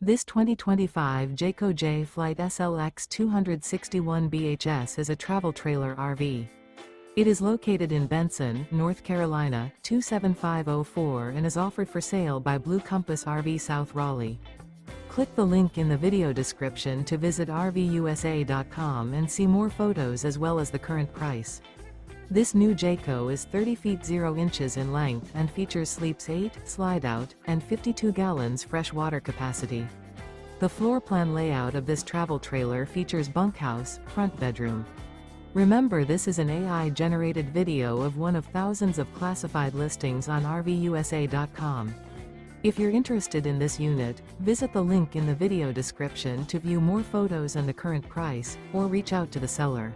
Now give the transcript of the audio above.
This 2025 Jayco Jay Flight SLX 261 BHS is a travel trailer RV. It is located in Benson, North Carolina, 27504 and is offered for sale by Blue Compass RV South Raleigh. Click the link in the video description to visit RVUSA.com and see more photos as well as the current price. This new Jayco is 30 feet 0 inches in length and features sleeps 8, slide-out, and 52 gallons fresh water capacity. The floor plan layout of this travel trailer features bunkhouse, front bedroom. Remember, this is an AI-generated video of one of thousands of classified listings on RVUSA.com. If you're interested in this unit, visit the link in the video description to view more photos and the current price, or reach out to the seller.